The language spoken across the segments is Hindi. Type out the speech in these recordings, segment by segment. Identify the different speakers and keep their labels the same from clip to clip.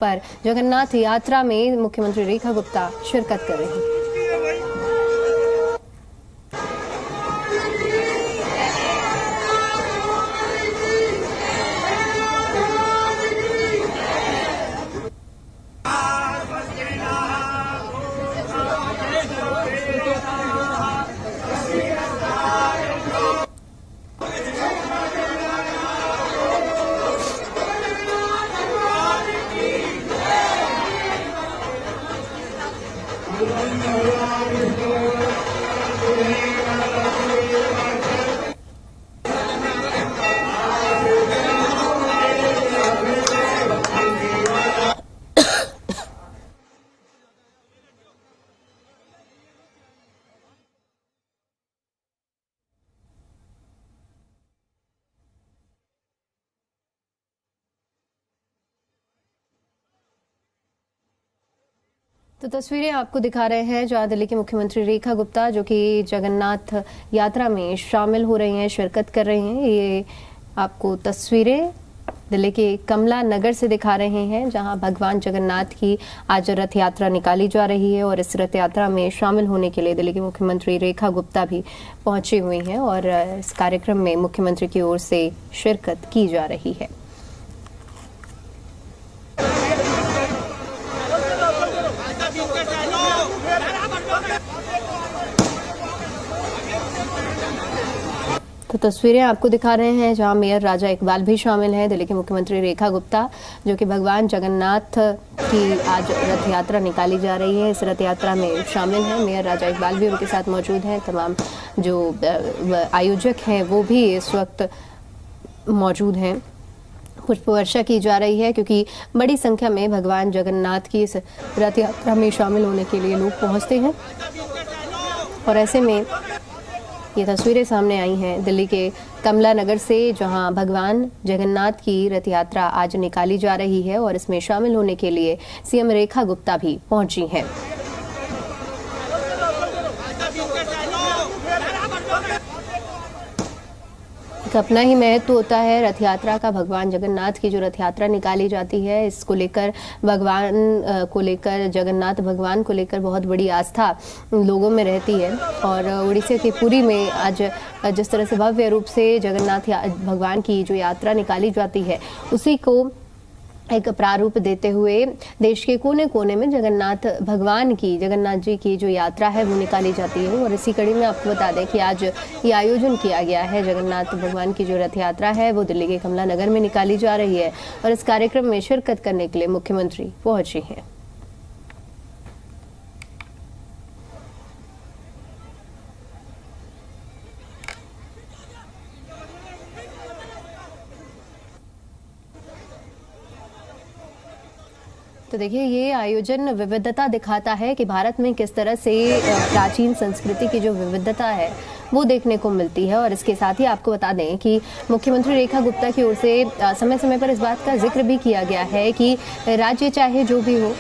Speaker 1: पर जगन्नाथ यात्रा में मुख्यमंत्री रेखा गुप्ता शिरकत कर रही हैं। तो तस्वीरें आपको दिखा रहे हैं जहां दिल्ली के मुख्यमंत्री रेखा गुप्ता जो कि जगन्नाथ यात्रा में शामिल हो रही हैं, शिरकत कर रही हैं। ये आपको तस्वीरें दिल्ली के कमला नगर से दिखा रहे हैं जहां भगवान जगन्नाथ की आज रथ यात्रा निकाली जा रही है और इस रथ यात्रा में शामिल होने के लिए दिल्ली के मुख्यमंत्री रेखा गुप्ता भी पहुंची हुई हैं और इस कार्यक्रम में मुख्यमंत्री की ओर से शिरकत की जा रही है। तो तस्वीरें आपको दिखा रहे हैं जहां मेयर राजा इकबाल भी शामिल हैं। दिल्ली के मुख्यमंत्री रेखा गुप्ता जो कि भगवान जगन्नाथ की आज रथ यात्रा निकाली जा रही है, इस रथ यात्रा में शामिल हैं। मेयर राजा इकबाल भी उनके साथ मौजूद हैं। तमाम जो आयोजक हैं वो भी इस वक्त मौजूद हैं। पुष्प वर्षा की जा रही है क्योंकि बड़ी संख्या में भगवान जगन्नाथ की इस रथ यात्रा में शामिल होने के लिए लोग पहुंचते हैं और ऐसे में ये तस्वीरें सामने आई हैं दिल्ली के कमला नगर से जहां भगवान जगन्नाथ की रथ यात्रा आज निकाली जा रही है और इसमें शामिल होने के लिए सीएम रेखा गुप्ता भी पहुंची हैं। एक अपना ही महत्व होता है रथ यात्रा का। भगवान जगन्नाथ की जो रथ यात्रा निकाली जाती है इसको लेकर भगवान को लेकर जगन्नाथ भगवान को लेकर बहुत बड़ी आस्था लोगों में रहती है और उड़ीसा के पुरी में आज जिस तरह से भव्य रूप से जगन्नाथ भगवान की जो यात्रा निकाली जाती है उसी को एक प्रारूप देते हुए देश के कोने कोने में जगन्नाथ जी की जो यात्रा है वो निकाली जाती है और इसी कड़ी में आपको बता दें कि आज ये आयोजन किया गया है। जगन्नाथ भगवान की जो रथ यात्रा है वो दिल्ली के कमला नगर में निकाली जा रही है और इस कार्यक्रम में शिरकत करने के लिए मुख्यमंत्री पहुंची हैं। तो देखिए ये आयोजन विविधता दिखाता है कि भारत में किस तरह से प्राचीन संस्कृति की जो विविधता है वो देखने को मिलती है और इसके साथ ही आपको बता दें कि मुख्यमंत्री रेखा गुप्ता की ओर से समय समय पर इस बात का जिक्र भी किया गया है कि राज्य चाहे जो भी हो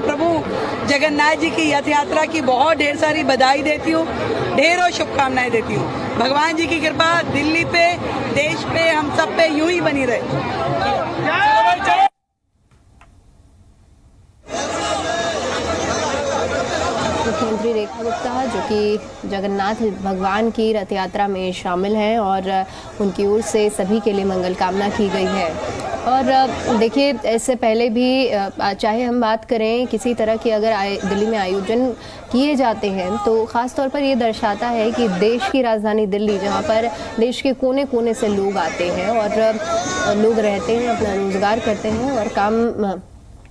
Speaker 2: प्रभु जगन्नाथ जी की रथ यात्रा की बहुत ढेर सारी बधाई देती हूँ, ढेरों शुभकामनाएं देती हूँ। भगवान जी की कृपा दिल्ली पे, देश पे, हम सब पे यूं ही बनी रहे।
Speaker 1: मुख्यमंत्री रेखा गुप्ता जो कि जगन्नाथ भगवान की रथ यात्रा में शामिल हैं और उनकी ओर से सभी के लिए मंगल कामना की गई है। और देखिए इससे पहले भी चाहे हम बात करें किसी तरह की अगर दिल्ली में आयोजन किए जाते हैं तो ख़ास तौर पर ये दर्शाता है कि देश की राजधानी दिल्ली जहाँ पर देश के कोने कोने से लोग आते हैं और लोग रहते हैं, अपना रोजगार करते हैं और काम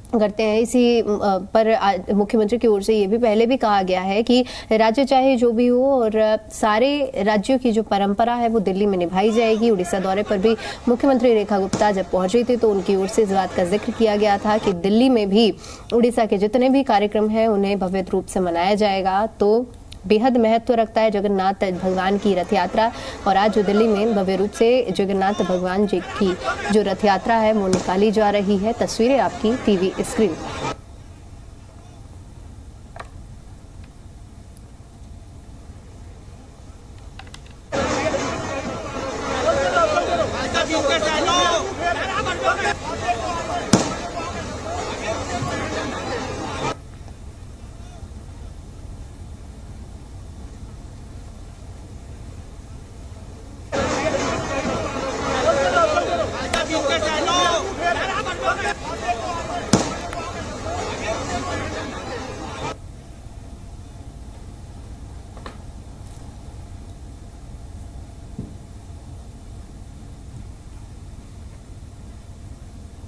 Speaker 1: करते हैं। इसी पर मुख्यमंत्री की ओर से ये भी पहले भी कहा गया है कि राज्य चाहे जो भी हो और सारे राज्यों की जो परंपरा है वो दिल्ली में निभाई जाएगी। उड़ीसा दौरे पर भी मुख्यमंत्री रेखा गुप्ता जब पहुंची थी तो उनकी ओर से इस बात का जिक्र किया गया था कि दिल्ली में भी उड़ीसा के जितने भी कार्यक्रम हैं उन्हें भव्य रूप से मनाया जाएगा। तो बेहद महत्व रखता है जगन्नाथ भगवान की रथ यात्रा, और आज जो दिल्ली में भव्य रूप से जगन्नाथ भगवान जी की जो रथ यात्रा है वो निकाली जा रही है। तस्वीरें आपकी TV screen.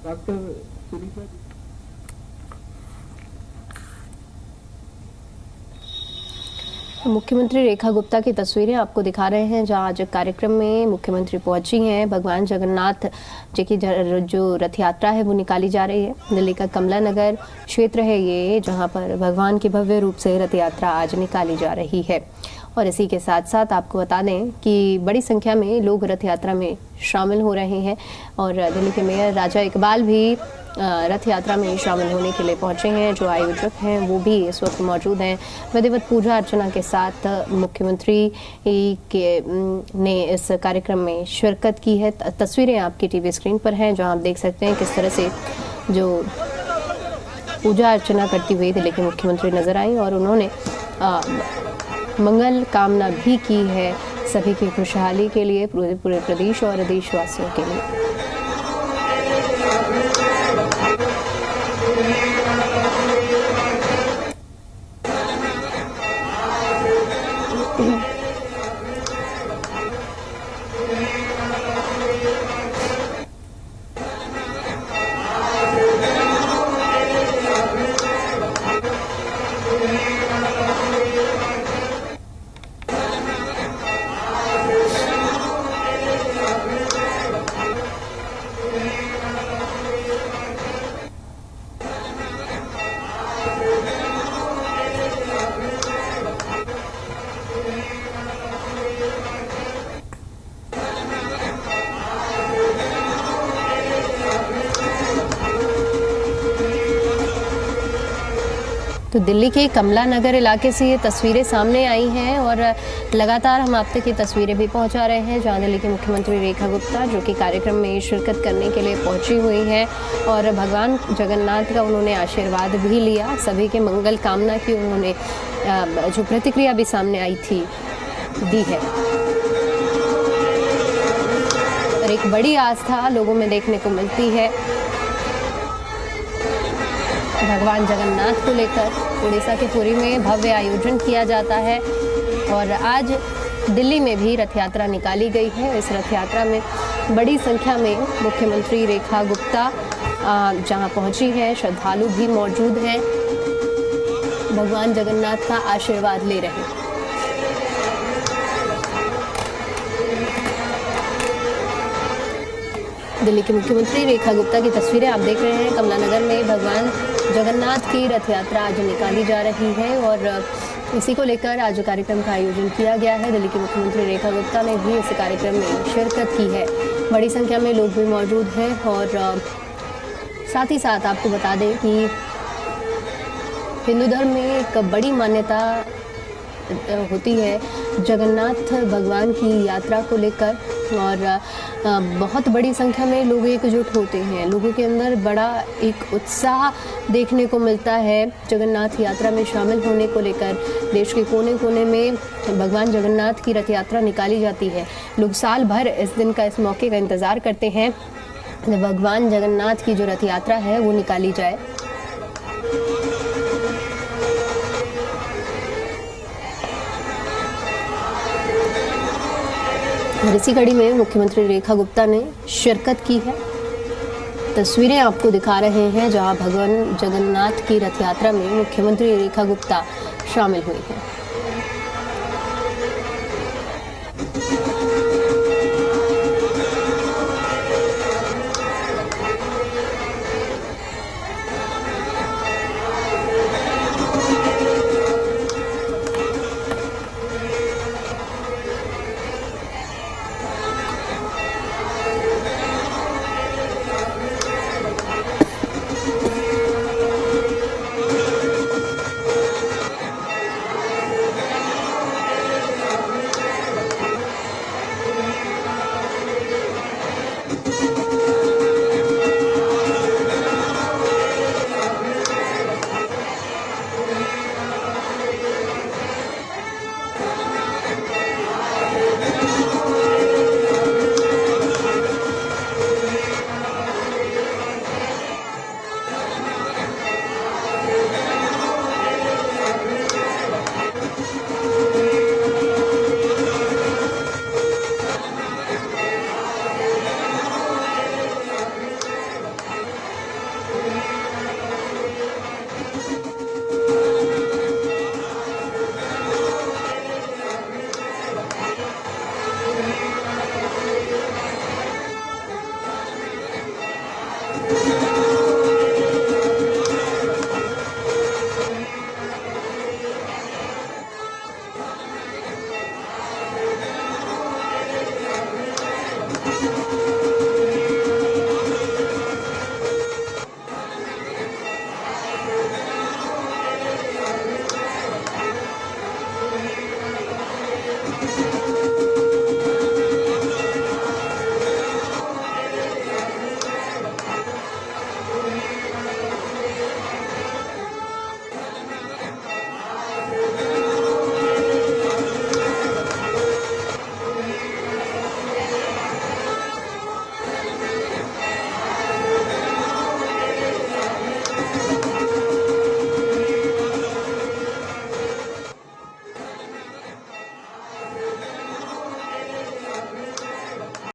Speaker 3: Doctor Sunita ji.
Speaker 1: मुख्यमंत्री रेखा गुप्ता की तस्वीरें आपको दिखा रहे हैं जहां आज कार्यक्रम में मुख्यमंत्री पहुंची हैं। भगवान जगन्नाथ जी की जो रथ यात्रा है वो निकाली जा रही है। दिल्ली का कमला नगर क्षेत्र है ये, जहां पर भगवान की भव्य रूप से रथ यात्रा आज निकाली जा रही है। और इसी के साथ साथ आपको बता दें कि बड़ी संख्या में लोग रथ यात्रा में शामिल हो रहे हैं और दिल्ली के मेयर राजा इकबाल भी रथ यात्रा में शामिल होने के लिए पहुंचे हैं। जो आयोजक हैं वो भी इस वक्त मौजूद हैं। विधिवत पूजा अर्चना के साथ मुख्यमंत्री ने इस कार्यक्रम में शिरकत की है। तस्वीरें आपकी टीवी स्क्रीन पर हैं जहां आप देख सकते हैं किस तरह से जो पूजा अर्चना करती हुई दिल्ली के मुख्यमंत्री नजर आई और उन्होंने मंगल कामना भी की है सभी की खुशहाली के लिए, पूरे प्रदेश और देशवासियों के लिए। तो दिल्ली के कमला नगर इलाके से ये तस्वीरें सामने आई हैं और लगातार हम आप तक ये तस्वीरें भी पहुंचा रहे हैं जहां दिल्ली के मुख्यमंत्री रेखा गुप्ता जो कि कार्यक्रम में शिरकत करने के लिए पहुंची हुई हैं और भगवान जगन्नाथ का उन्होंने आशीर्वाद भी लिया। सभी के मंगल कामना की उन्होंने जो प्रतिक्रिया भी सामने आई थी दी है और एक बड़ी आस्था लोगों में देखने को मिलती है भगवान जगन्नाथ को लेकर। उड़ीसा के पुरी में भव्य आयोजन किया जाता है और आज दिल्ली में भी रथ यात्रा निकाली गई है। इस रथ यात्रा में बड़ी संख्या में मुख्यमंत्री रेखा गुप्ता जहां पहुंची हैं, श्रद्धालु भी मौजूद हैं, भगवान जगन्नाथ का आशीर्वाद ले रहे हैं। दिल्ली के मुख्यमंत्री रेखा गुप्ता की तस्वीरें आप देख रहे हैं। कमला नगर में भगवान जगन्नाथ की रथ यात्रा आज निकाली जा रही है और इसी को लेकर आज कार्यक्रम का आयोजन किया गया है। दिल्ली के मुख्यमंत्री रेखा गुप्ता ने भी इस कार्यक्रम में शिरकत की है। बड़ी संख्या में लोग भी मौजूद हैं और साथ ही साथ आपको बता दें कि हिंदू धर्म में एक बड़ी मान्यता होती है जगन्नाथ भगवान की यात्रा को लेकर और बहुत बड़ी संख्या में लोग एकजुट होते हैं। लोगों के अंदर बड़ा एक उत्साह देखने को मिलता है जगन्नाथ यात्रा में शामिल होने को लेकर। देश के कोने कोने में भगवान जगन्नाथ की रथ यात्रा निकाली जाती है। लोग साल भर इस दिन का, इस मौके का इंतज़ार करते हैं जब भगवान जगन्नाथ की जो रथ यात्रा है वो निकाली जाए। और इसी कड़ी में मुख्यमंत्री रेखा गुप्ता ने शिरकत की है। तस्वीरें आपको दिखा रहे हैं जहां भगवान जगन्नाथ की रथ यात्रा में मुख्यमंत्री रेखा गुप्ता शामिल हुई हैं।